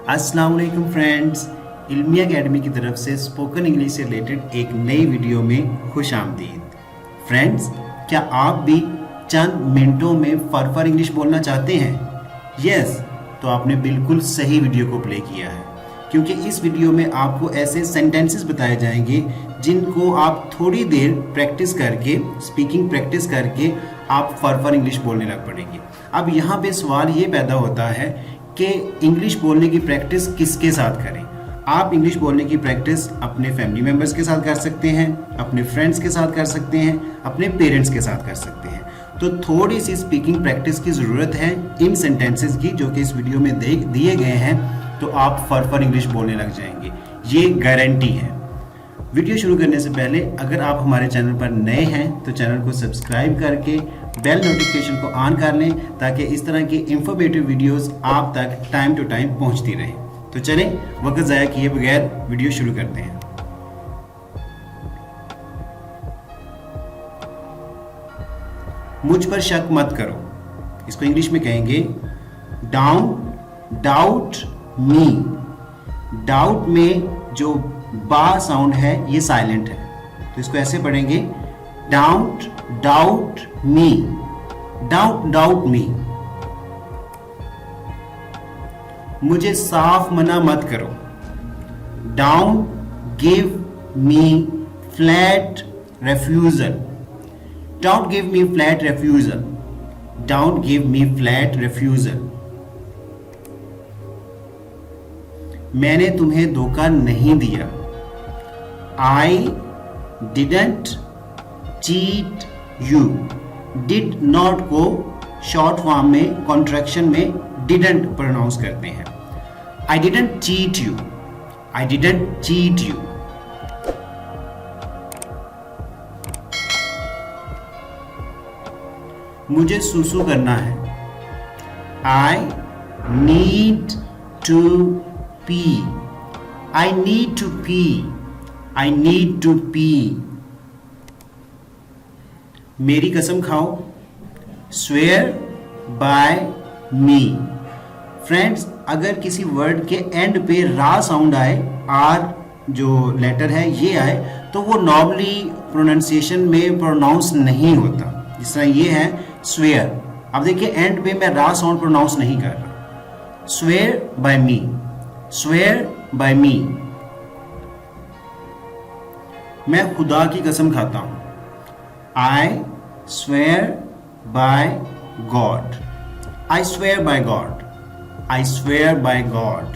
अस्सलाम वालेकुम फ्रेंड्स, इल्मी एकेडमी की तरफ से स्पोकन इंग्लिश से रिलेटेड एक नई वीडियो में खुश आमदीद। फ्रेंड्स, क्या आप भी चंद मिनटों में फर इंग्लिश बोलना चाहते हैं? यस, तो आपने बिल्कुल सही वीडियो को प्ले किया है, क्योंकि इस वीडियो में आपको ऐसे सेंटेंसेस बताए जाएंगे जिनको आप थोड़ी देर प्रैक्टिस करके, स्पीकिंग प्रैक्टिस करके आप फर इंग्लिश बोलने लग पड़ेंगे। अब यहाँ पे सवाल ये पैदा होता है कि इंग्लिश बोलने की प्रैक्टिस किसके साथ करें। आप इंग्लिश बोलने की प्रैक्टिस अपने फैमिली मेम्बर्स के साथ कर सकते हैं, अपने फ्रेंड्स के साथ कर सकते हैं, अपने पेरेंट्स के साथ कर सकते हैं। तो थोड़ी सी स्पीकिंग प्रैक्टिस की ज़रूरत है इन सेंटेंसेस की, जो कि इस वीडियो में दिए गए हैं, तो आप फर इंग्लिश बोलने लग जाएंगे, ये गारंटी है। वीडियो शुरू करने से पहले अगर आप हमारे चैनल पर नए हैं तो चैनल को सब्सक्राइब करके बेल नोटिफिकेशन को ऑन कर लें, ताकि इस तरह की इंफॉर्मेटिव वीडियोस आप तक टाइम टू टाइम पहुंचती रहें। तो चलें, वक्त ज़ाया किए बगैर वीडियो शुरू करते हैं। मुझ पर शक मत करो, इसको इंग्लिश में कहेंगे डाउट मी। डाउट में जो बा साउंड है ये साइलेंट है, तो इसको ऐसे पढ़ेंगे डाउट मी। मुझे साफ मना मत करो, don't give me flat refusal. Don't give me flat refusal. Don't give me flat refusal. मैंने तुम्हें धोखा नहीं दिया, I didn't cheat you. Did not को शॉर्ट फॉर्म में, कॉन्ट्रैक्शन में डिडंट प्रोनाउंस करते हैं। I didn't cheat you, I didn't cheat you. मुझे सुसु करना है, I need to pee. I need to pee, I need to pee. मेरी कसम खाओ, स्वेयर बाय मी। फ्रेंड्स, अगर किसी वर्ड के एंड पे रा साउंड आए, आर जो लेटर है ये आए, तो वो नॉर्मली प्रोनाउंसिएशन में प्रोनाउंस नहीं होता। जिस तरह ये है स्वेयर, अब देखिए एंड पे मैं रा साउंड प्रोनाउंस नहीं कर रहा। Swear by me, swear by me. मैं खुदा की कसम खाता हूं, I swear by God. I swear by God, I swear by God.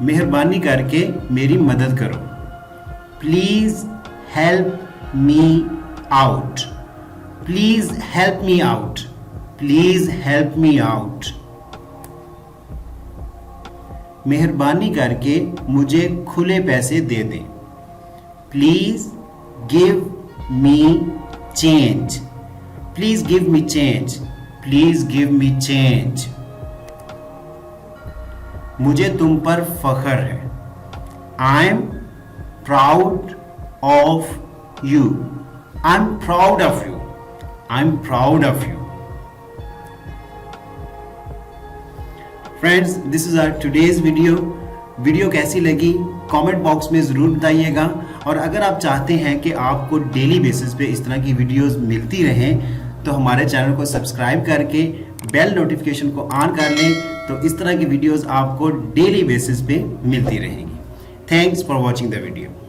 मेहरबानी करके मेरी मदद करो, please help me out. Please help me out, please help me out. मेहरबानी करके मुझे खुले पैसे दे दें, please give me change. Please give me change, please give me change. मुझे तुम पर फख्र है, आई am proud of you. I am proud of you, I am proud of you. Friends, this is our today's video कैसी लगी comment box में ज़रूर बताइएगा। और अगर आप चाहते हैं कि आपको डेली बेसिस पे इस तरह की वीडियोस मिलती रहें, तो हमारे चैनल को सब्सक्राइब करके बेल नोटिफिकेशन को ऑन कर लें, तो इस तरह की वीडियोस आपको डेली बेसिस पे मिलती रहेंगी। Thanks for watching the video.